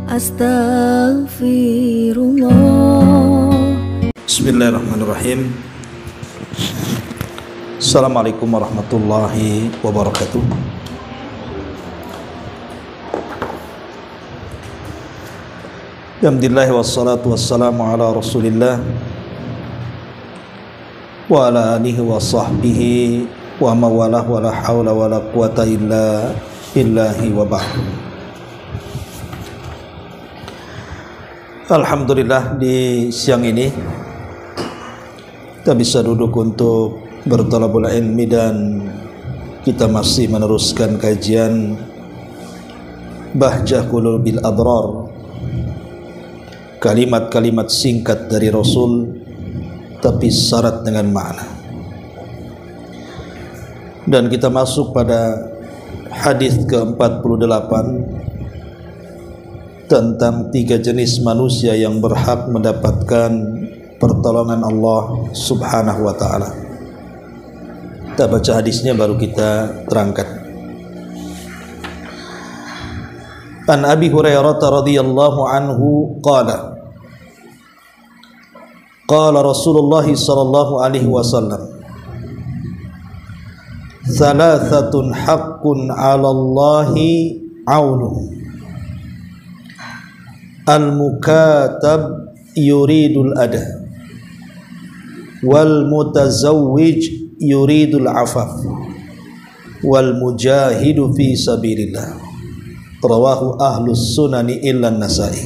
Astaghfirullah. Bismillahirrahmanirrahim. Assalamualaikum warahmatullahi wabarakatuh. Alhamdulillah wassalatu wassalamu ala Rasulillah wa ala alihi wa sahbihi wa mawalah wa la hawla wa la quwata illa billahi wa ba'd. Alhamdulillah, di siang ini kita bisa duduk untuk bertalabul ilmi dan kita masih meneruskan kajian Bahjah Qulubil Abrar, kalimat-kalimat singkat dari Rasul tapi syarat dengan makna. Dan kita masuk pada hadis ke-48 tentang 3 jenis manusia yang berhak mendapatkan pertolongan Allah Subhanahu wa ta'ala. Kita baca hadisnya baru kita terangkan. An Abi Hurairah radhiyallahu anhu qala qala Rasulullah sallallahu alaihi wasallam, thalathatun haqqun 'ala Allahi 'aunuhum, al-mukatab yuridul ada, wal mutazawwij yuridul afaf, wal mujahidu fi sabilillah. Rawahu ahlus sunani illa an-Nasa'i.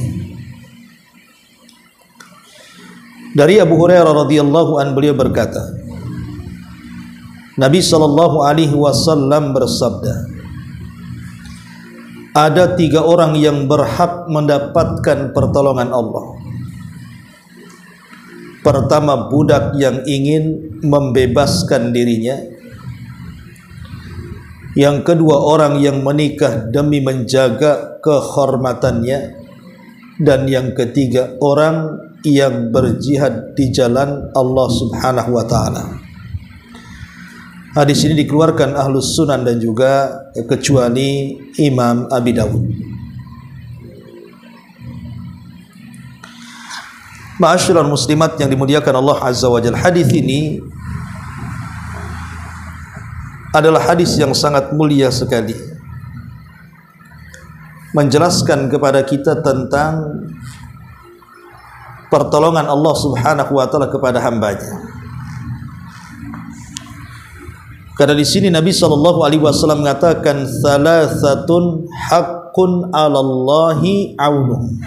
Dari Abu Hurairah radhiyallahu anhu, beliau berkata, Nabi sallallahu alaihi wasallam bersabda, ada 3 orang yang berhak mendapatkan pertolongan Allah. Pertama, budak yang ingin membebaskan dirinya. Yang kedua, orang yang menikah demi menjaga kehormatannya. Dan yang ketiga, orang yang berjihad di jalan Allah Subhanahu wa ta'ala. Hadis ini dikeluarkan Ahlus Sunan dan juga kecuali Imam Abi Dawud. Ma'asyiral muslimat yang dimuliakan Allah Azza wa Jalla, hadis ini adalah hadis yang sangat mulia sekali, menjelaskan kepada kita tentang pertolongan Allah Subhanahu wa ta'ala kepada hambanya. Karena di sini Nabi sallallahu alaihi wasallam mengatakan thalathatun haqqun 'alallahi 'aunuhum.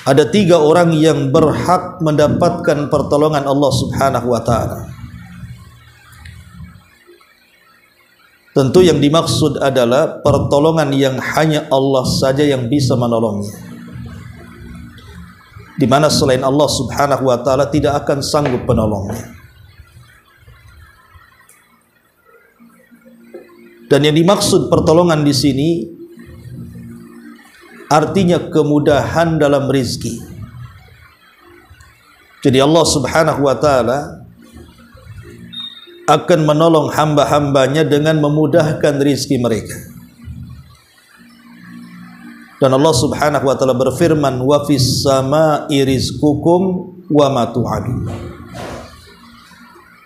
Ada 3 orang yang berhak mendapatkan pertolongan Allah Subhanahu wa ta'ala. Tentu yang dimaksud adalah pertolongan yang hanya Allah saja yang bisa menolongnya, di mana selain Allah Subhanahu wa ta'ala tidak akan sanggup penolongnya. Dan yang dimaksud pertolongan di sini artinya kemudahan dalam rizki. Jadi Allah Subhanahu wa ta'ala akan menolong hamba-hambanya dengan memudahkan rizki mereka. Dan Allah Subhanahu wa ta'ala berfirman, wa fis sama'i rizqukum wa ma tu'adun.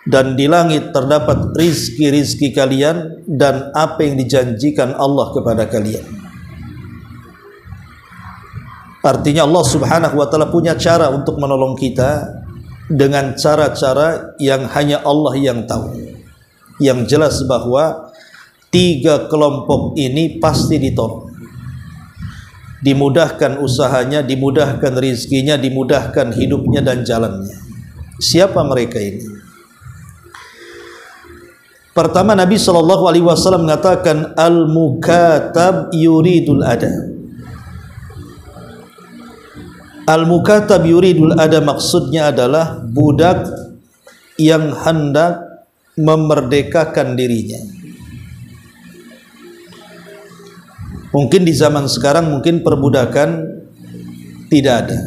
Dan di langit terdapat rizki-rizki kalian dan apa yang dijanjikan Allah kepada kalian. Artinya Allah Subhanahu wa ta'ala punya cara untuk menolong kita dengan cara-cara yang hanya Allah yang tahu. Yang jelas bahwa 3 kelompok ini pasti ditolong, dimudahkan usahanya, dimudahkan rizkinya, dimudahkan hidupnya dan jalannya. Siapa mereka ini? Pertama, Nabi sallallahu alaihi wasallam mengatakan al-mukatab yuridul ada. Al-mukatab yuridul ada maksudnya adalah budak yang hendak memerdekakan dirinya. Mungkin di zaman sekarang mungkin perbudakan tidak ada.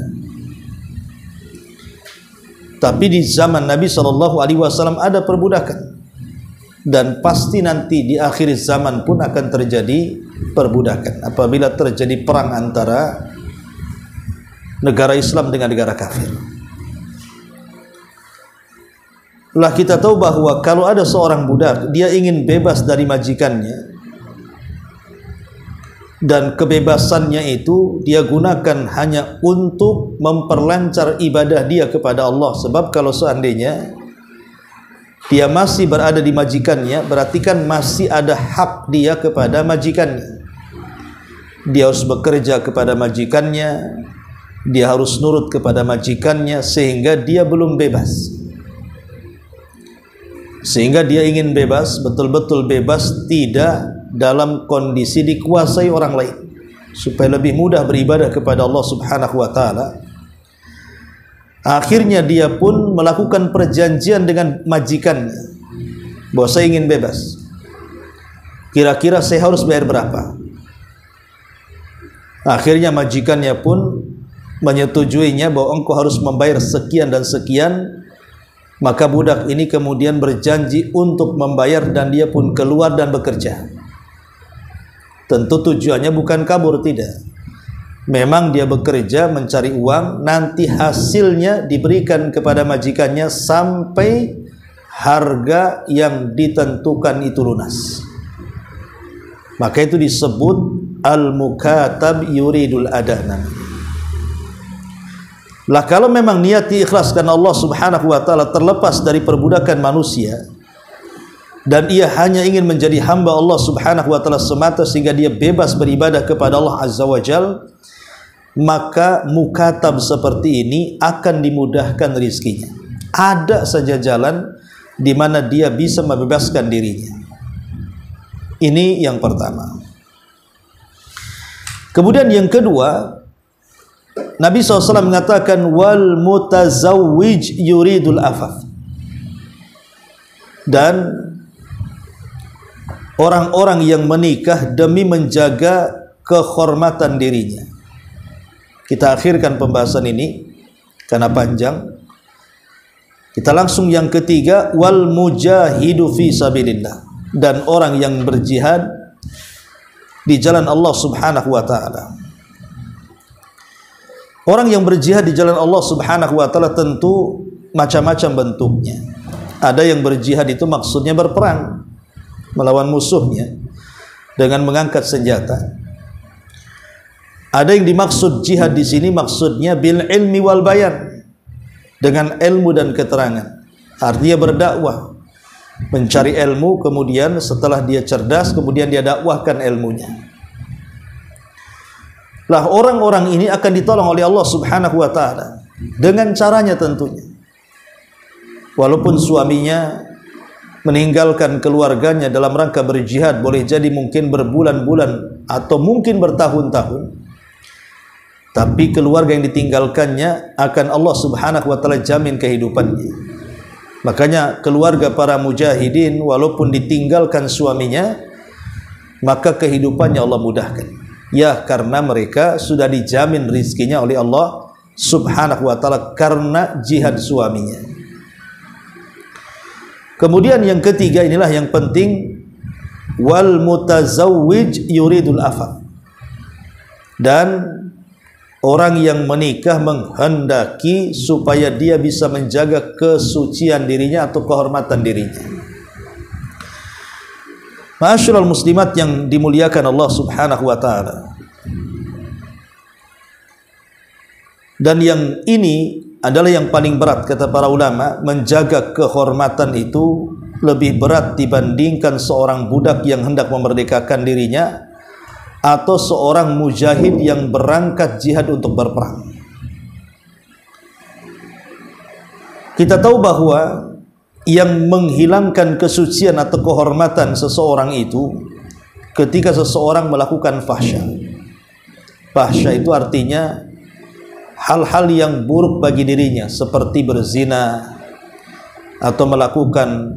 Tapi di zaman Nabi sallallahu alaihi wasallam ada perbudakan. Dan pasti nanti di akhir zaman pun akan terjadi perbudakan apabila terjadi perang antara negara Islam dengan negara kafir. Lah kita tahu bahwa kalau ada seorang budak dia ingin bebas dari majikannya, dan kebebasannya itu dia gunakan hanya untuk memperlancar ibadah dia kepada Allah. Sebab kalau seandainya dia masih berada di majikannya, berarti kan masih ada hak dia kepada majikannya. Dia harus bekerja kepada majikannya, dia harus nurut kepada majikannya, sehingga dia belum bebas. Sehingga dia ingin bebas, betul-betul bebas, tidak dalam kondisi dikuasai orang lain, supaya lebih mudah beribadah kepada Allah Subhanahu wa ta'ala. Akhirnya dia pun melakukan perjanjian dengan majikannya bahwa saya ingin bebas, kira-kira saya harus bayar berapa. Akhirnya majikannya pun menyetujuinya bahwa engkau harus membayar sekian dan sekian. Maka budak ini kemudian berjanji untuk membayar, dan dia pun keluar dan bekerja. Tentu tujuannya bukan kabur, tidak. Memang dia bekerja mencari uang, nanti hasilnya diberikan kepada majikannya sampai harga yang ditentukan itu lunas. Maka itu disebut al-mukatab yuridul adana. Lah kalau memang niat diikhlaskan Allah Subhanahu wa ta'ala, terlepas dari perbudakan manusia, dan ia hanya ingin menjadi hamba Allah Subhanahu wa ta'ala semata sehingga dia bebas beribadah kepada Allah Azza wa Jal, maka mukatab seperti ini akan dimudahkan rizkinya. Ada saja jalan di mana dia bisa membebaskan dirinya. Ini yang pertama. Kemudian yang kedua, Nabi SAW mengatakan wal mutazawwij yuridul afaf, dan orang-orang yang menikah demi menjaga kehormatan dirinya. Kita akhirkan pembahasan ini karena panjang. Kita langsung yang ketiga, wal mujahidu fi sabilillah, dan orang yang berjihad di jalan Allah Subhanahu wa ta'ala. Orang yang berjihad di jalan Allah Subhanahu wa ta'ala tentu macam-macam bentuknya. Ada yang berjihad itu maksudnya berperang melawan musuhnya dengan mengangkat senjata. Ada yang dimaksud jihad di sini maksudnya bil ilmi wal bayan, dengan ilmu dan keterangan. Artinya berdakwah, mencari ilmu, kemudian setelah dia cerdas, kemudian dia dakwahkan ilmunya. Lah orang-orang ini akan ditolong oleh Allah Subhanahu wa ta'ala dengan caranya tentunya. Walaupun suaminya meninggalkan keluarganya dalam rangka berjihad, boleh jadi mungkin berbulan-bulan atau mungkin bertahun-tahun, tapi keluarga yang ditinggalkannya akan Allah Subhanahu wa ta'ala jamin kehidupannya. Makanya keluarga para mujahidin walaupun ditinggalkan suaminya, maka kehidupannya Allah mudahkan. Ya, karena mereka sudah dijamin rizkinya oleh Allah Subhanahu wa ta'ala karena jihad suaminya. Kemudian yang ketiga, inilah yang penting, wal mutazawwij yuridul afaf, dan orang yang menikah menghendaki supaya dia bisa menjaga kesucian dirinya atau kehormatan dirinya. Ma'asyiral muslimat yang dimuliakan Allah Subhanahu wa ta'ala. Dan yang ini adalah yang paling berat, kata para ulama. Menjaga kehormatan itu lebih berat dibandingkan seorang budak yang hendak memerdekakan dirinya atau seorang mujahid yang berangkat jihad untuk berperang. Kita tahu bahwa yang menghilangkan kesucian atau kehormatan seseorang itu ketika seseorang melakukan fahsya. Fahsya itu artinya hal-hal yang buruk bagi dirinya, seperti berzina atau melakukan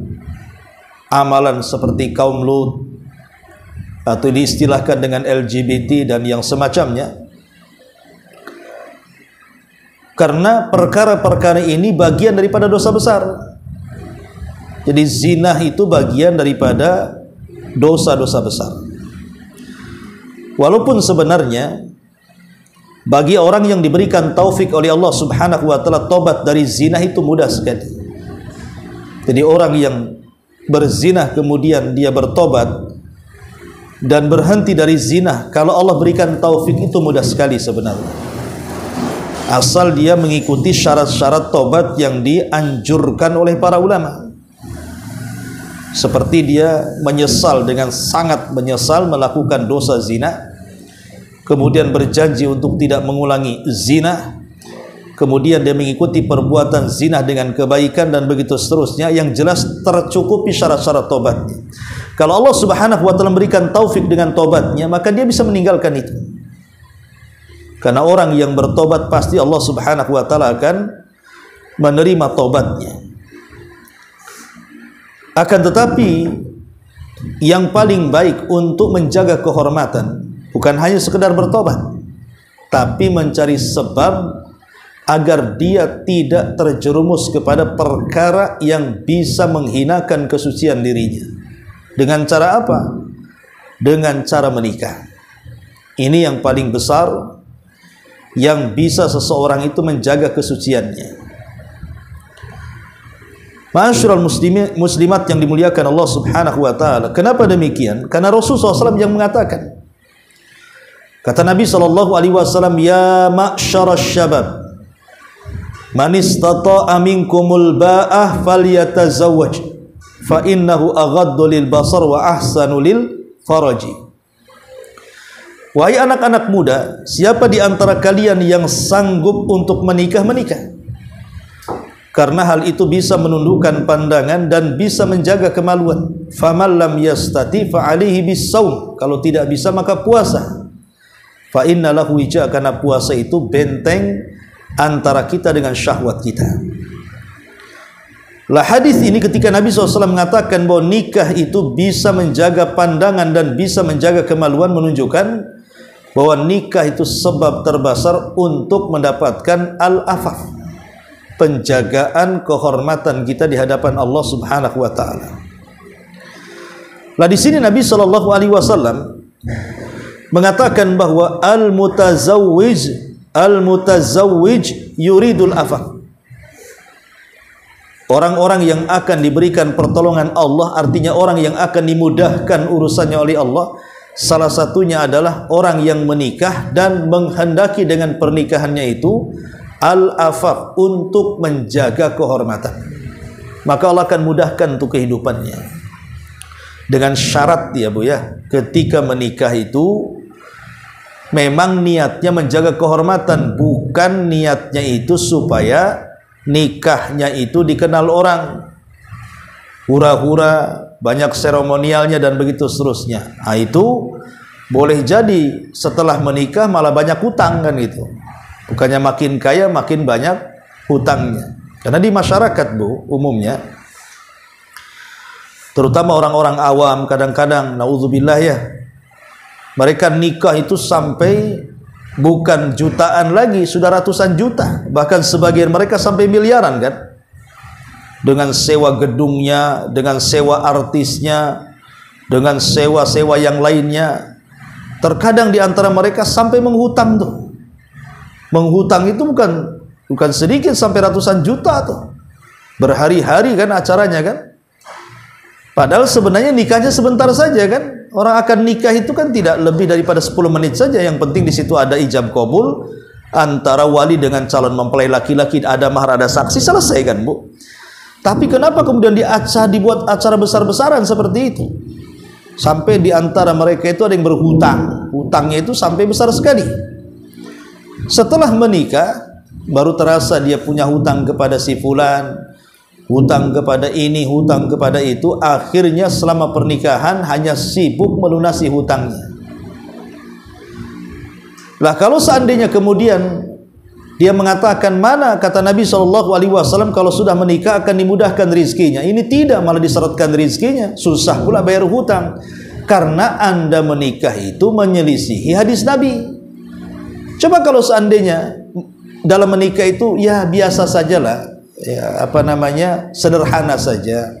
amalan seperti kaum Lut, atau diistilahkan dengan LGBT dan yang semacamnya. Karena perkara-perkara ini bagian daripada dosa besar. Jadi zina itu bagian daripada dosa-dosa besar. Walaupun sebenarnya bagi orang yang diberikan taufik oleh Allah Subhanahu wa taala tobat dari zina itu mudah sekali. Jadi orang yang berzina kemudian dia bertobat dan berhenti dari zina, kalau Allah berikan taufik itu mudah sekali sebenarnya. Asal dia mengikuti syarat-syarat tobat yang dianjurkan oleh para ulama. Seperti dia menyesal, dengan sangat menyesal melakukan dosa zina, kemudian berjanji untuk tidak mengulangi zina, kemudian dia mengikuti perbuatan zina dengan kebaikan dan begitu seterusnya, yang jelas tercukupi syarat-syarat tobatnya. Kalau Allah Subhanahu wa taala memberikan taufik dengan tobatnya, maka dia bisa meninggalkan itu. Karena orang yang bertobat pasti Allah Subhanahu wa taala akan menerima tobatnya. Akan tetapi yang paling baik untuk menjaga kehormatan bukan hanya sekedar bertobat, tapi mencari sebab agar dia tidak terjerumus kepada perkara yang bisa menghinakan kesucian dirinya. Dengan cara apa? Dengan cara menikah. Ini yang paling besar yang bisa seseorang itu menjaga kesuciannya. Ma'asyiral muslimat yang dimuliakan Allah Subhanahu wa taala. Kenapa demikian? Karena Rasulullah SAW yang mengatakan. Kata Nabi SAW, ya ma'syarasy syabab, man istata'a minkumul ba'ah falyatazawwaj fa innahu aghaddu lil basar wa ahsanu lil faraji. Wahai anak-anak muda, siapa di antara kalian yang sanggup untuk menikah, menikah. Karena hal itu bisa menundukkan pandangan dan bisa menjaga kemaluan. Faman lam yastati fa alaihi bisawm. Kalau tidak bisa maka puasa. Fa inna lahu wija, karena puasa itu benteng antara kita dengan syahwat kita. Lah hadis ini ketika Nabi SAW mengatakan bahwa nikah itu bisa menjaga pandangan dan bisa menjaga kemaluan, menunjukkan bahwa nikah itu sebab terbesar untuk mendapatkan al-afaf, penjagaan kehormatan kita di hadapan Allah Subhanahu wa taala. Lah di sini Nabi SAW mengatakan bahwa al-mutazawwij yuridul afaf. Orang-orang yang akan diberikan pertolongan Allah, artinya orang yang akan dimudahkan urusannya oleh Allah, salah satunya adalah orang yang menikah dan menghendaki dengan pernikahannya itu al-afaf, untuk menjaga kehormatan. Maka Allah akan mudahkan untuk kehidupannya. Dengan syarat ya Bu ya, ketika menikah itu memang niatnya menjaga kehormatan, bukan niatnya itu supaya nikahnya itu dikenal orang, hura-hura, banyak seremonialnya dan begitu seterusnya. Nah, itu boleh jadi setelah menikah malah banyak hutang kan gitu. Bukannya makin kaya makin banyak hutangnya. Karena di masyarakat Bu, umumnya terutama orang-orang awam, kadang-kadang naudzubillah ya, mereka nikah itu sampai bukan jutaan lagi, sudah ratusan juta, bahkan sebagian mereka sampai miliaran kan, dengan sewa gedungnya, dengan sewa artisnya, dengan sewa-sewa yang lainnya. Terkadang di antara mereka sampai menghutang tuh. Menghutang itu bukan sedikit, sampai ratusan juta tuh. Berhari-hari kan acaranya kan. Padahal sebenarnya nikahnya sebentar saja kan. Orang akan nikah itu kan tidak lebih daripada 10 menit saja. Yang penting di situ ada ijab kabul antara wali dengan calon mempelai laki-laki, ada mahar, ada saksi, selesai kan Bu. Tapi kenapa kemudian dibuat acara besar-besaran seperti itu? Sampai di antara mereka itu ada yang berhutang. Hutangnya itu sampai besar sekali. Setelah menikah baru terasa dia punya hutang kepada si fulan, hutang kepada ini, hutang kepada itu. Akhirnya selama pernikahan hanya sibuk melunasi hutangnya. Lah kalau seandainya kemudian dia mengatakan, mana kata Nabi SAW kalau sudah menikah akan dimudahkan rizkinya. Ini tidak, malah disyaratkan rizkinya, susah pula bayar hutang. Karena Anda menikah itu menyelisihi hadis Nabi. Coba kalau seandainya dalam menikah itu ya biasa sajalah, ya apa namanya, sederhana saja.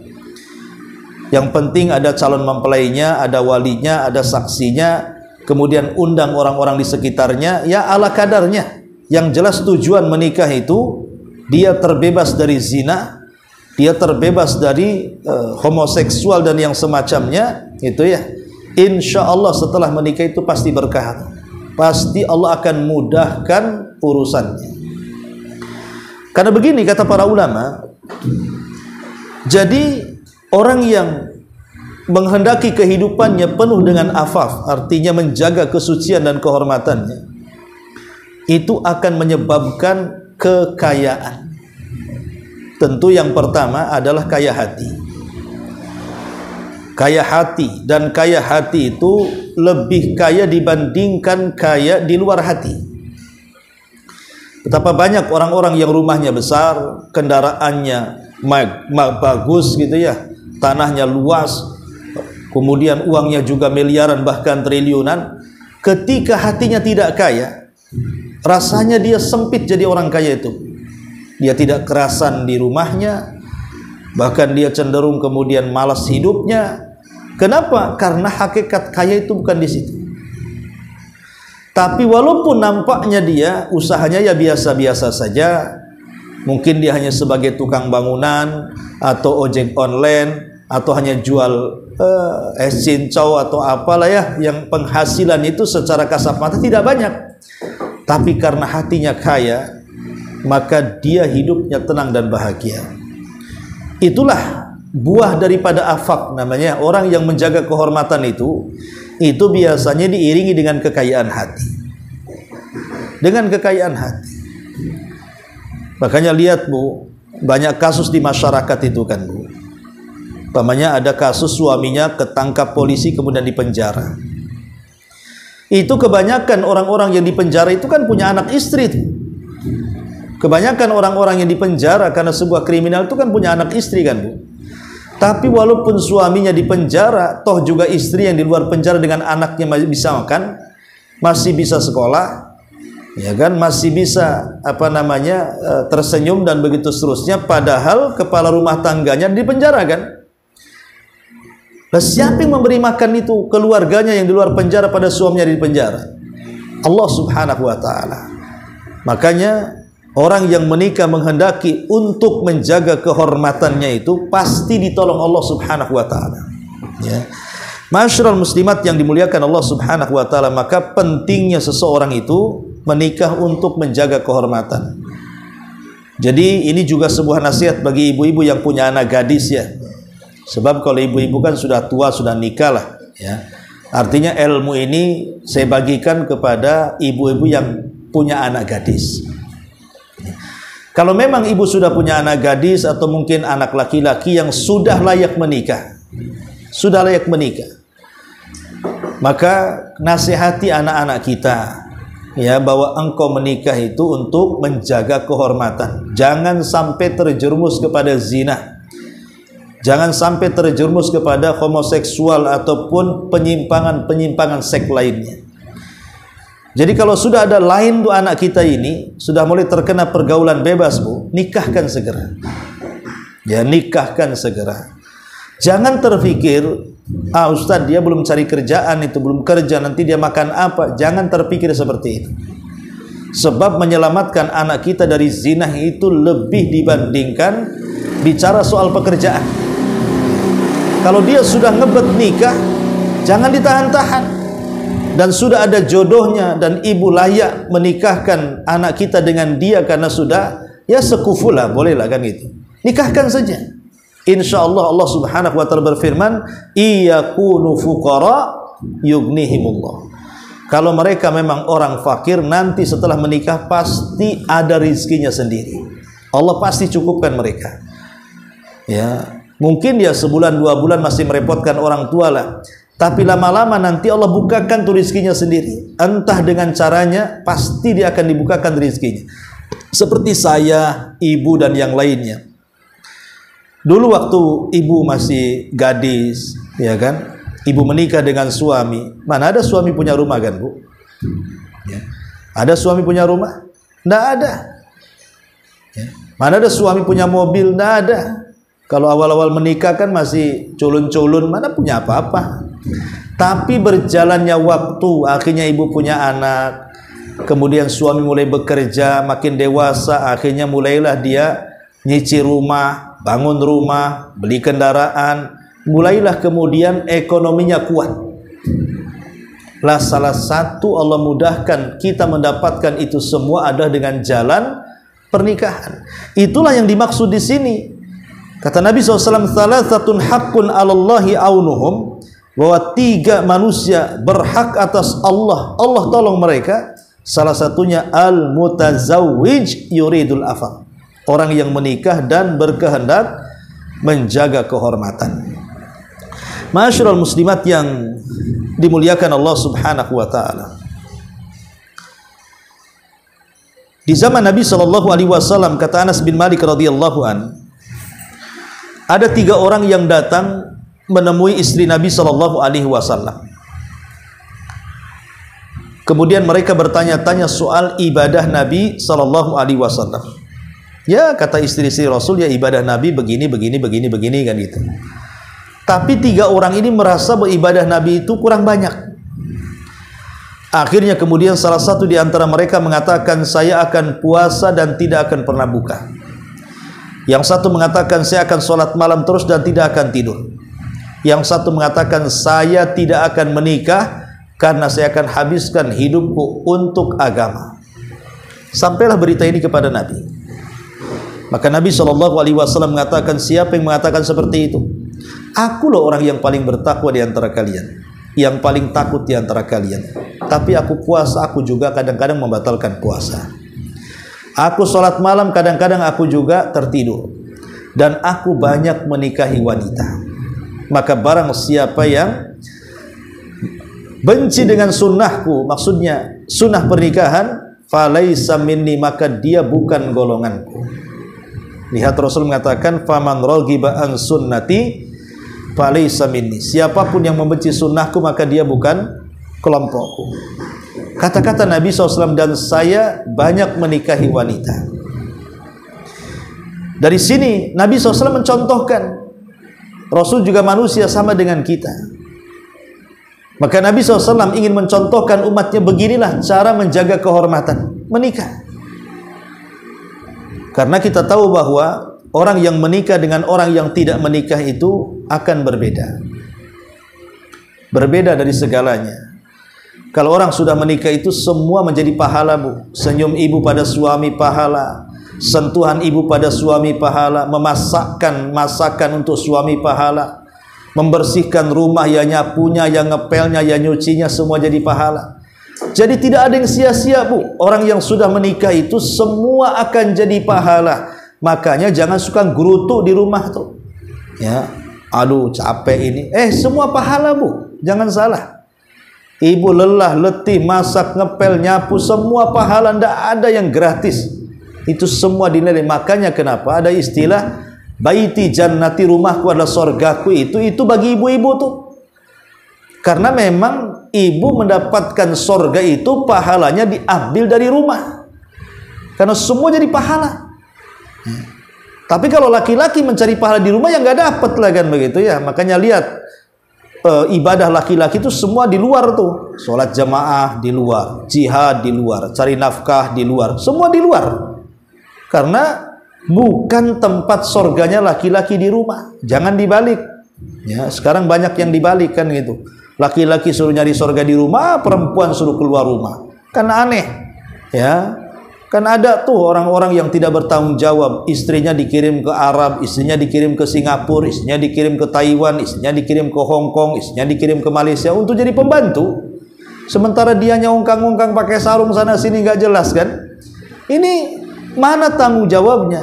Yang penting ada calon mempelainya, ada walinya, ada saksinya. kemudian undang orang-orang di sekitarnya, ya ala kadarnya. Yang jelas tujuan menikah itu dia terbebas dari zina, dia terbebas dari homoseksual dan yang semacamnya, itu ya. Insya Allah setelah menikah itu pasti berkah, pasti Allah akan mudahkan urusannya. Karena begini kata para ulama, jadi orang yang menghendaki kehidupannya penuh dengan afaf, artinya menjaga kesucian dan kehormatannya, itu akan menyebabkan kekayaan. Tentu yang pertama adalah kaya hati. Kaya hati, dan kaya hati itu lebih kaya dibandingkan kaya di luar hati. Betapa banyak orang-orang yang rumahnya besar, kendaraannya bagus gitu ya, tanahnya luas, kemudian uangnya juga miliaran bahkan triliunan. Ketika hatinya tidak kaya, rasanya dia sempit jadi orang kaya itu. Dia tidak kerasan di rumahnya, bahkan dia cenderung kemudian malas hidupnya. Kenapa? Karena hakikat kaya itu bukan di situ. Tapi walaupun nampaknya dia usahanya ya biasa-biasa saja, mungkin dia hanya sebagai tukang bangunan atau ojek online atau hanya jual es cincau atau apalah ya, yang penghasilan itu secara kasat mata tidak banyak. Tapi karena hatinya kaya, maka dia hidupnya tenang dan bahagia. Itulah buah daripada afaq namanya. Orang yang menjaga kehormatan itu biasanya diiringi dengan kekayaan hati. Dengan kekayaan hati. Makanya lihat Bu, banyak kasus di masyarakat itu kan Bu. Umpamanya ada kasus suaminya ketangkap polisi kemudian dipenjara. Itu kebanyakan orang-orang yang dipenjara itu kan punya anak istri tuh. Kebanyakan orang-orang yang dipenjara karena sebuah kriminal itu kan punya anak istri kan Bu. Tapi walaupun suaminya dipenjara, toh juga istri yang di luar penjara dengan anaknya masih bisa makan, masih bisa sekolah, ya kan, masih bisa tersenyum dan begitu seterusnya. Padahal kepala rumah tangganya dipenjara kan. Nah, siapa yang memberi makan itu? Keluarganya yang di luar penjara pada suaminya di penjara. Allah Subhanahu wa Ta'ala. Makanya orang yang menikah menghendaki untuk menjaga kehormatannya itu pasti ditolong Allah Subhanahu wa Ta'ala. Ya. Masyarul muslimat yang dimuliakan Allah Subhanahu wa Ta'ala, maka pentingnya seseorang itu menikah untuk menjaga kehormatan. Jadi ini juga sebuah nasihat bagi ibu-ibu yang punya anak gadis ya. Sebab kalau ibu-ibu kan sudah tua, sudah nikah lah ya. Artinya ilmu ini saya bagikan kepada ibu-ibu yang punya anak gadis. Kalau memang ibu sudah punya anak gadis atau mungkin anak laki-laki yang sudah layak menikah, maka nasihati anak-anak kita ya, bahwa engkau menikah itu untuk menjaga kehormatan. Jangan sampai terjerumus kepada zina, jangan sampai terjerumus kepada homoseksual ataupun penyimpangan seks lainnya. Jadi kalau sudah ada lain tuh anak kita ini sudah mulai terkena pergaulan bebas Bu, nikahkan segera. Ya, nikahkan segera. Jangan terpikir, Ustaz dia belum cari kerjaan, itu belum kerja, nanti dia makan apa. Jangan terpikir seperti itu. Sebab menyelamatkan anak kita dari zina itu lebih dibandingkan bicara soal pekerjaan. Kalau dia sudah ngebet nikah, jangan ditahan-tahan. Dan sudah ada jodohnya dan ibu layak menikahkan anak kita dengan dia karena sudah ya sekufu lah, bolehlah kan gitu. Nikahkan saja. Insyaallah Allah Subhanahu wa Ta'ala berfirman, iyakunu fuqara yughnihimullah. Kalau mereka memang orang fakir, nanti setelah menikah pasti ada rizkinya sendiri. Allah pasti cukupkan mereka. Ya, mungkin ya sebulan 2 bulan masih merepotkan orang tua lah. Tapi lama-lama nanti Allah bukakan tuh rizkinya sendiri. Entah dengan caranya, pasti dia akan dibukakan rizkinya. Seperti saya, ibu dan yang lainnya. Dulu waktu ibu masih gadis, ya kan, ibu menikah dengan suami. Mana ada suami punya rumah kan Bu? Ya. Ada suami punya rumah? Tidak ada. Ya. Mana ada suami punya mobil? Tidak ada. Kalau awal-awal menikah kan masih culun-culun, mana punya apa-apa. Tapi berjalannya waktu, akhirnya ibu punya anak, kemudian suami mulai bekerja, makin dewasa, akhirnya mulailah dia nyicil rumah, bangun rumah, beli kendaraan, mulailah kemudian ekonominya kuat. Lah salah satu Allah mudahkan kita mendapatkan itu semua adalah dengan jalan pernikahan. Itulah yang dimaksud di sini. Kata Nabi SAW, "Thalathatun haqqun 'alallahi aunuhum," bahwa 3 manusia berhak atas Allah. Allah tolong mereka. Salah satunya al-mutazawwij yuridul afaf. Orang yang menikah dan berkehendak menjaga kehormatan. Ma'asyiral muslimat yang dimuliakan Allah Subhanahu wa taala. Di zaman Nabi sallallahu alaihi wasallam, kata Anas bin Malik radhiyallahu an, ada 3 orang yang datang menemui istri Nabi sallallahu alaihi wasallam. Kemudian mereka bertanya-tanya soal ibadah Nabi sallallahu alaihi wasallam. Ya, kata istri-istri Rasul, ya ibadah Nabi begini kan gitu. Tapi 3 orang ini merasa beribadah Nabi itu kurang banyak. Akhirnya kemudian salah satu di antara mereka mengatakan, saya akan puasa dan tidak akan pernah buka. Yang satu mengatakan, saya akan sholat malam terus dan tidak akan tidur. Yang satu mengatakan, saya tidak akan menikah karena saya akan habiskan hidupku untuk agama. Sampailah berita ini kepada Nabi. Maka Nabi SAW mengatakan, siapa yang mengatakan seperti itu? Aku loh orang yang paling bertakwa di antara kalian, yang paling takut di antara kalian. Tapi aku puasa, aku juga kadang-kadang membatalkan puasa. Aku sholat malam, kadang-kadang aku juga tertidur. Dan aku banyak menikahi wanita. Maka barang siapa yang benci dengan sunnahku, maksudnya sunnah pernikahan, falaisa minni, maka dia bukan golonganku. Lihat Rasul mengatakan, faman raghiba an sunnati falaisa minni. Siapapun yang membenci sunnahku, maka dia bukan kelompokku. Kata-kata Nabi SAW, dan saya banyak menikahi wanita. Dari sini Nabi SAW mencontohkan, Rasul juga manusia sama dengan kita. Maka Nabi SAW ingin mencontohkan umatnya, beginilah cara menjaga kehormatan menikah. Karena kita tahu bahwa orang yang menikah dengan orang yang tidak menikah itu akan berbeda. Berbeda dari segalanya. Kalau orang sudah menikah itu semua menjadi pahala, Bu. Senyum ibu pada suami pahala, sentuhan ibu pada suami pahala, memasakkan masakan untuk suami pahala, membersihkan rumah, ya nyapunya, ya ngepelnya, ya nyucinya, semua jadi pahala. Jadi tidak ada yang sia-sia, Bu. Orang yang sudah menikah itu semua akan jadi pahala. Makanya jangan suka gerutu di rumah tuh. Ya, aduh capek ini. Semua pahala, Bu. Jangan salah. Ibu lelah, letih, masak, ngepel, nyapu, semua pahala, tidak ada yang gratis. Itu semua dinilai. Makanya kenapa ada istilah baiti jannati, rumahku adalah sorgaku, itu bagi ibu-ibu tuh. Karena memang ibu mendapatkan sorga itu pahalanya diambil dari rumah. Karena semua jadi pahala. Tapi kalau laki-laki mencari pahala di rumah, ya nggak dapat lah kan begitu ya. Makanya lihat, ibadah laki-laki itu semua di luar tuh. Sholat jamaah di luar, jihad di luar, cari nafkah di luar, semua di luar. Karena bukan tempat sorganya laki-laki di rumah. Jangan dibalik. Ya, sekarang banyak yang dibalik kan gitu. Laki-laki suruh nyari sorga di rumah, perempuan suruh keluar rumah. Kan aneh. Ya. Kan ada tuh orang-orang yang tidak bertanggung jawab. Istrinya dikirim ke Arab, istrinya dikirim ke Singapura, istrinya dikirim ke Taiwan, istrinya dikirim ke Hong Kong, istrinya dikirim ke Malaysia untuk jadi pembantu. Sementara dianya ungkang-ungkang pakai sarung sana sini, nggak jelas kan. Ini mana tanggung jawabnya?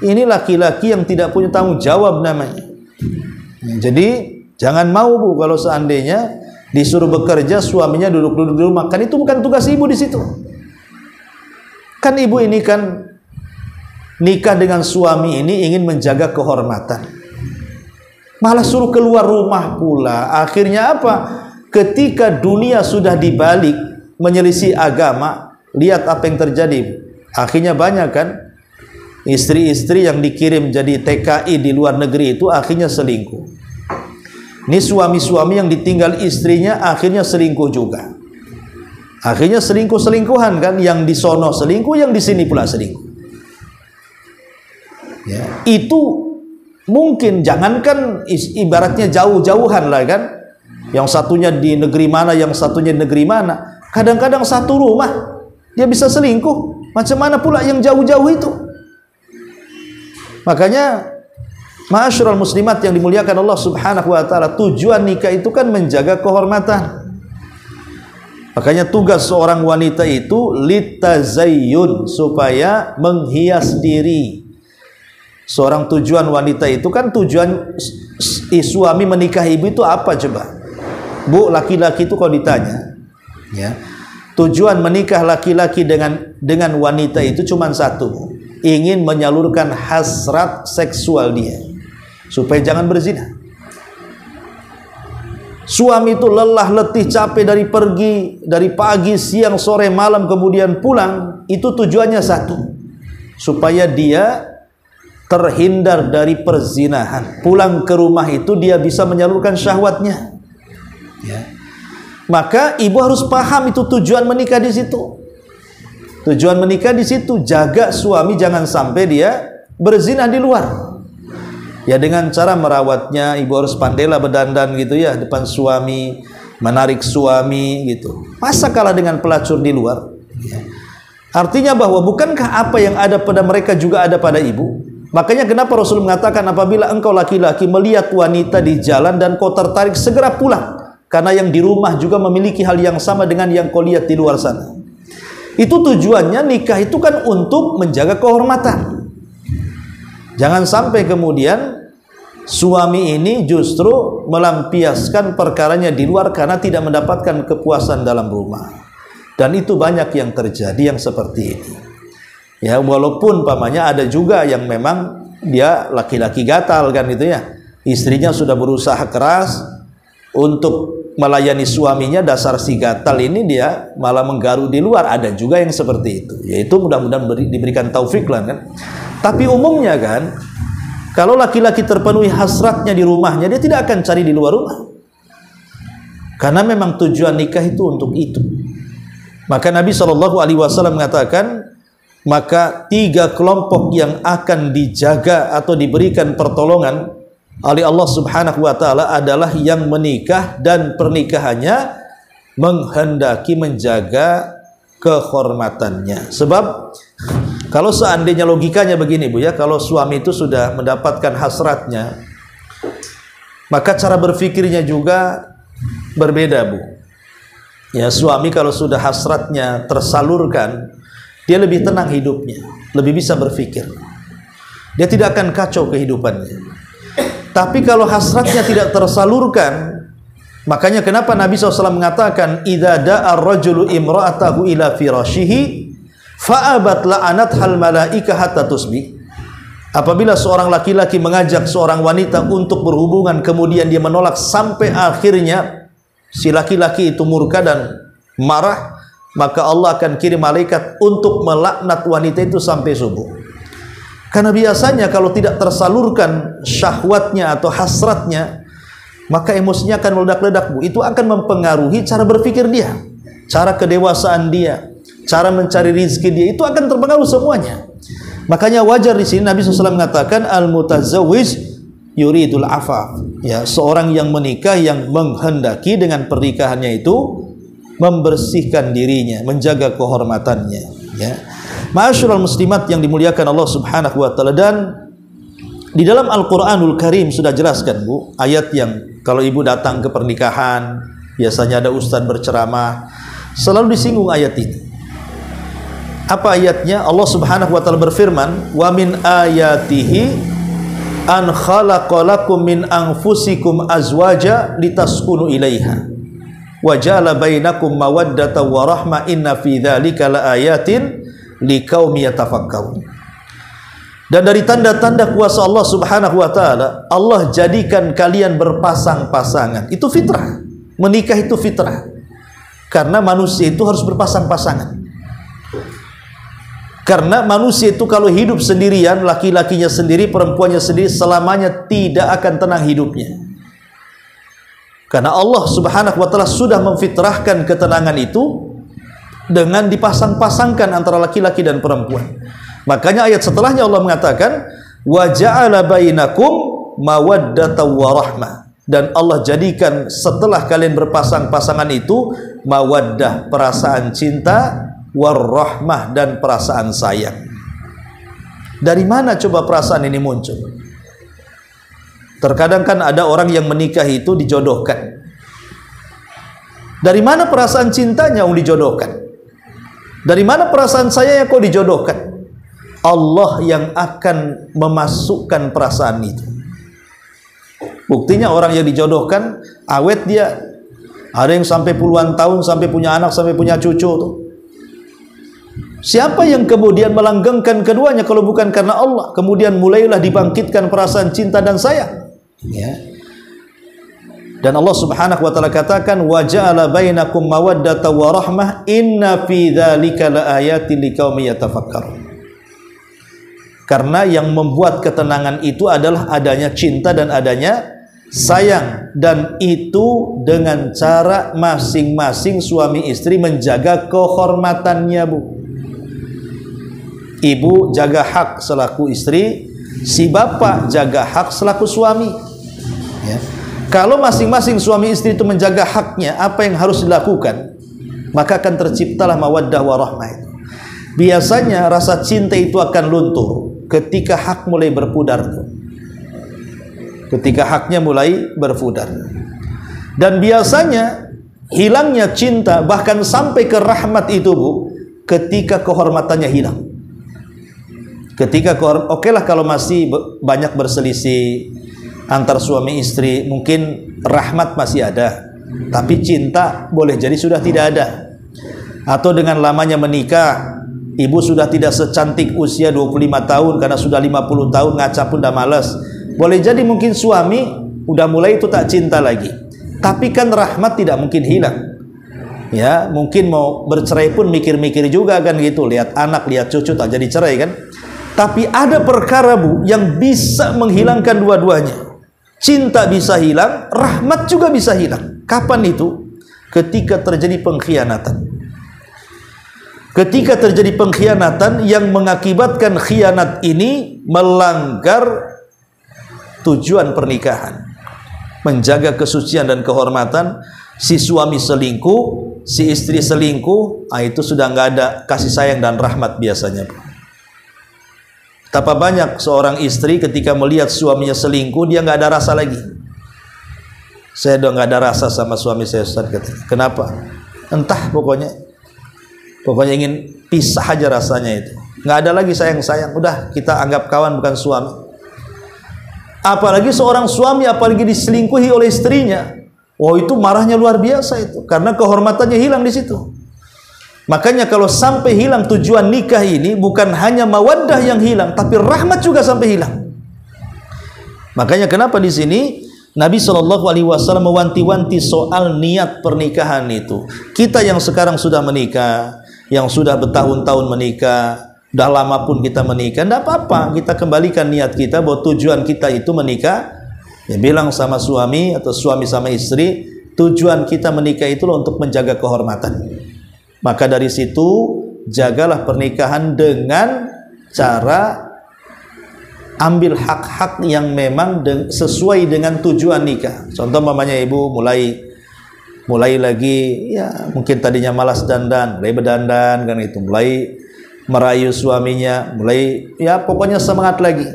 Ini laki-laki yang tidak punya tanggung jawab namanya. Jadi jangan mau, Bu, kalau seandainya disuruh bekerja, suaminya duduk-duduk di rumah. Kan itu bukan tugas ibu di situ. Kan ibu ini kan nikah dengan suami ini ingin menjaga kehormatan. Malah suruh keluar rumah pula. Akhirnya apa? Ketika dunia sudah dibalik menyelisih agama, lihat apa yang terjadi. Akhirnya banyak kan istri-istri yang dikirim jadi TKI di luar negeri itu akhirnya selingkuh. Ini suami-suami yang ditinggal istrinya akhirnya selingkuh juga. Akhirnya selingkuh-selingkuhan kan, yang di sono selingkuh, yang di sini pula selingkuh. Ya, itu mungkin jangankan ibaratnya jauh-jauhan lah kan. Yang satunya di negeri mana, yang satunya di negeri mana. Kadang-kadang satu rumah dia bisa selingkuh. Macam mana pula yang jauh-jauh itu? Makanya ma'asyiral muslimat yang dimuliakan Allah Subhanahu wa taala, tujuan nikah itu kan menjaga kehormatan. Makanya tugas seorang wanita itu litazayyun, supaya menghias diri. Seorang tujuan wanita itu kan, tujuan suami menikahi ibu itu apa coba? Bu, laki-laki itu kalau ditanya, ya, tujuan menikah laki-laki dengan wanita itu cuma satu, ingin menyalurkan hasrat seksual dia, supaya jangan berzina. Suami itu lelah, letih, capek dari pagi, siang, sore, malam, kemudian pulang, itu tujuannya satu, supaya dia terhindar dari perzinahan. Pulang ke rumah itu dia bisa menyalurkan syahwatnya. Ya. Maka ibu harus paham itu tujuan menikah di situ. Tujuan menikah di situ, jaga suami jangan sampai dia berzina di luar. Ya, dengan cara merawatnya, ibu harus pandailah berdandan gitu ya depan suami, menarik suami gitu. Masa kalah dengan pelacur di luar? Ya. Artinya bahwa bukankah apa yang ada pada mereka juga ada pada ibu? Makanya kenapa Rasul mengatakan, apabila engkau laki-laki melihat wanita di jalan dan kau tertarik, segera pulang. Karena yang di rumah juga memiliki hal yang sama dengan yang kau lihat di luar sana. Itu tujuannya nikah itu kan untuk menjaga kehormatan. Jangan sampai kemudian suami ini justru melampiaskan perkaranya di luar karena tidak mendapatkan kepuasan dalam rumah. Dan itu banyak yang terjadi yang seperti ini. Ya, walaupun pamannya ada juga yang memang dia laki-laki gatal kan itu ya. Istrinya sudah berusaha keras untuk melayani suaminya, dasar si gatal ini dia malah menggaru di luar. Ada juga yang seperti itu. Yaitu mudah-mudahan diberikan taufik lah kan. Tapi umumnya kan, kalau laki-laki terpenuhi hasratnya di rumahnya, dia tidak akan cari di luar rumah. Karena memang tujuan nikah itu untuk itu. Maka Nabi SAW mengatakan, maka 3 kelompok yang akan dijaga atau diberikan pertolongan oleh Allah Subhanahu wa taala adalah yang menikah dan pernikahannya menghendaki menjaga kehormatannya. Sebab kalau seandainya logikanya begini Bu ya, kalau suami itu sudah mendapatkan hasratnya, maka cara berpikirnya juga berbeda Bu. Ya, suami kalau sudah hasratnya tersalurkan, dia lebih tenang hidupnya, lebih bisa berpikir. Dia tidak akan kacau kehidupannya. Tapi kalau hasratnya tidak tersalurkan, makanya kenapa Nabi SAW mengatakan, idza da'a ar-rajulu imra'atahu ila firashihi fa'abat la'anat hal malaika hatta tusbih. Apabila seorang laki-laki mengajak seorang wanita untuk berhubungan, kemudian dia menolak sampai akhirnya si laki-laki itu murka dan marah, maka Allah akan kirim malaikat untuk melaknat wanita itu sampai subuh. Karena biasanya kalau tidak tersalurkan syahwatnya atau hasratnya, maka emosinya akan meledak-ledak Bu. Itu akan mempengaruhi cara berpikir dia, cara kedewasaan dia, cara mencari rizki dia, itu akan terpengaruh semuanya. Makanya wajar di sini Nabi SAW mengatakan, al-mutazawwij yuridul afaf. Ya, seorang yang menikah yang menghendaki dengan pernikahannya itu membersihkan dirinya, menjaga kehormatannya. Ya. Ma'asyiral muslimat yang dimuliakan Allah Subhanahu wa taala, dan di dalam Al-Qur'anul Karim sudah jelaskan Bu, ayat yang kalau ibu datang ke pernikahan, biasanya ada ustadz berceramah, selalu disinggung ayat ini. Apa ayatnya? Allah Subhanahu wa taala berfirman, "Wa min ayatihi an khalaqalakum min anfusikum azwaja litaskunu ilaiha wa ja'ala bainakum mawaddatan wa rahmah inna fi dzalika laayatin liqaumi yatafakkarun." Dan dari tanda-tanda kuasa Allah Subhanahu wa taala, Allah jadikan kalian berpasang-pasangan. Itu fitrah. Menikah itu fitrah. Karena manusia itu harus berpasang-pasangan. Karena manusia itu kalau hidup sendirian, laki-lakinya sendiri, perempuannya sendiri, selamanya tidak akan tenang hidupnya. Karena Allah Subhanahu wa taala sudah memfitrahkan ketenangan itu dengan dipasang-pasangkan antara laki-laki dan perempuan. Makanya ayat setelahnya Allah mengatakan wa ja'ala bainakum mawaddatan wa rahmah, dan Allah jadikan setelah kalian berpasang-pasangan itu mawaddah, perasaan cinta, warahmah, dan perasaan sayang. Dari mana coba perasaan ini muncul? Terkadang kan ada orang yang menikah itu dijodohkan. Dari mana perasaan cintanya yang dijodohkan? Dari mana perasaan sayangnya kok dijodohkan? Allah yang akan memasukkan perasaan itu. Buktinya orang yang dijodohkan awet dia. Ada yang sampai puluhan tahun, sampai punya anak, sampai punya cucu tuh. Siapa yang kemudian melanggengkan keduanya kalau bukan karena Allah? Kemudian mulailah dibangkitkan perasaan cinta dan sayang. Ya. Dan Allah Subhanahu wa taala katakan wa ja'ala bainakum mawaddatan wa rahmah inna fi dzalika laayatin liqaumin yatafakkarun. Karena yang membuat ketenangan itu adalah adanya cinta dan adanya sayang, dan itu dengan cara masing-masing suami istri menjaga kehormatannya, Bu. Ibu jaga hak selaku istri, si bapak jaga hak selaku suami. Ya. Kalau masing-masing suami istri itu menjaga haknya, apa yang harus dilakukan? Maka akan terciptalah mawaddah warahmah itu. Biasanya rasa cinta itu akan luntur ketika hak mulai berpudar. Ketika haknya mulai berpudar. Dan biasanya hilangnya cinta bahkan sampai ke rahmat itu, Bu, ketika kehormatannya hilang. Ketika oke lah kalau masih banyak berselisih antar suami istri, mungkin rahmat masih ada, tapi cinta boleh jadi sudah tidak ada. Atau dengan lamanya menikah, ibu sudah tidak secantik usia 25 tahun karena sudah 50 tahun, ngaca pun udah malas. Boleh jadi mungkin suami udah mulai itu tak cinta lagi, tapi kan rahmat tidak mungkin hilang. Ya, mungkin mau bercerai pun mikir-mikir juga kan gitu, lihat anak, lihat cucu, tak jadi cerai kan. Tapi ada perkara, Bu, yang bisa menghilangkan dua-duanya. Cinta bisa hilang, rahmat juga bisa hilang. Kapan itu? Ketika terjadi pengkhianatan. Ketika terjadi pengkhianatan yang mengakibatkan khianat ini melanggar tujuan pernikahan, menjaga kesucian dan kehormatan. Si suami selingkuh, si istri selingkuh, itu sudah nggak ada kasih sayang dan rahmat biasanya. Betapa banyak seorang istri ketika melihat suaminya selingkuh, dia nggak ada rasa lagi. Saya udah nggak ada rasa sama suami saya, Ustaz, katanya. Kenapa? Entah, pokoknya ingin pisah aja rasanya itu. Nggak ada lagi sayang-sayang. Udah, kita anggap kawan bukan suami. Apalagi seorang suami, apalagi diselingkuhi oleh istrinya. Oh, itu marahnya luar biasa itu, karena kehormatannya hilang di situ. Makanya kalau sampai hilang tujuan nikah ini, bukan hanya mawaddah yang hilang, tapi rahmat juga sampai hilang. Makanya kenapa di sini Nabi SAW mewanti-wanti soal niat pernikahan itu. Kita yang sekarang sudah menikah, yang sudah bertahun-tahun menikah, dah lama pun kita menikah, tidak apa-apa, kita kembalikan niat kita bahwa tujuan kita itu menikah. Ya, bilang sama suami atau suami sama istri, tujuan kita menikah itu untuk menjaga kehormatan. Maka dari situ jagalah pernikahan dengan cara ambil hak-hak yang memang sesuai dengan tujuan nikah. Contoh mamanya ibu mulai lagi, ya mungkin tadinya malas dandan, mulai berdandan kan itu, mulai merayu suaminya, mulai ya pokoknya semangat lagi.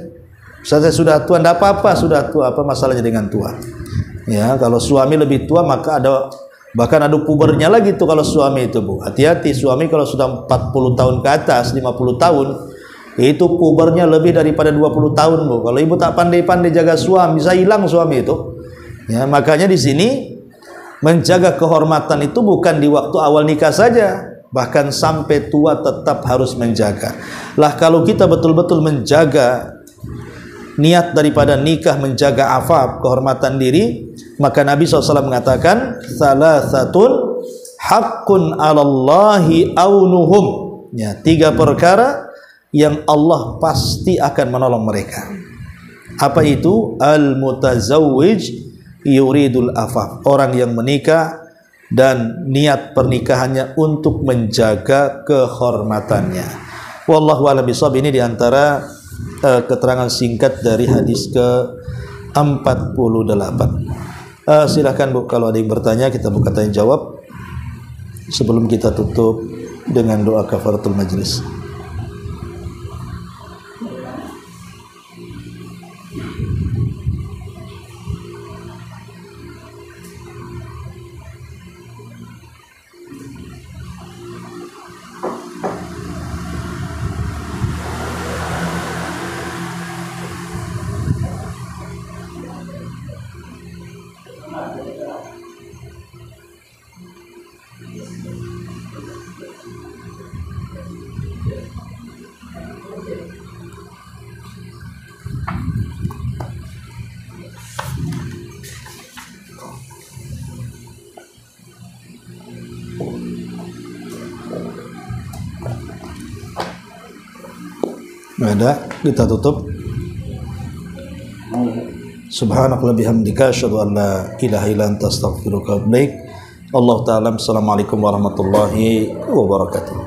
Saya sudah tua, tidak apa-apa, sudah tua, apa masalahnya dengan tua? Ya, kalau suami lebih tua maka bahkan ada pubernya lagi tuh kalau suami itu, Bu. Hati-hati, suami kalau sudah 40 tahun ke atas, 50 tahun, itu pubernya lebih daripada 20 tahun, Bu. Kalau ibu tak pandai-pandai jaga suami, bisa hilang suami itu. Ya, makanya di sini menjaga kehormatan itu bukan di waktu awal nikah saja, bahkan sampai tua tetap harus menjaga. Lah kalau kita betul-betul menjaga niat daripada nikah, menjaga afaf, kehormatan diri, maka Nabi SAW mengatakan salasatun haqqun 'alallahi aunuhum. Ya, 3 perkara yang Allah pasti akan menolong mereka. Apa itu? Al-mutazawwij yuridul afaf, orang yang menikah dan niat pernikahannya untuk menjaga kehormatannya. Wallahu a'lam bishawab. Ini diantara keterangan singkat dari hadis ke-48. Silakan Bu, kalau ada yang bertanya kita buka tanya jawab sebelum kita tutup dengan doa kafaratul majlis. Ada, kita tutup. Subhanakallahumma bihamdika asyhadu an la ilaha illa anta astaghfiruka wa atubu ilaik. Allah ta'ala. Assalamualaikum warahmatullahi wabarakatuh.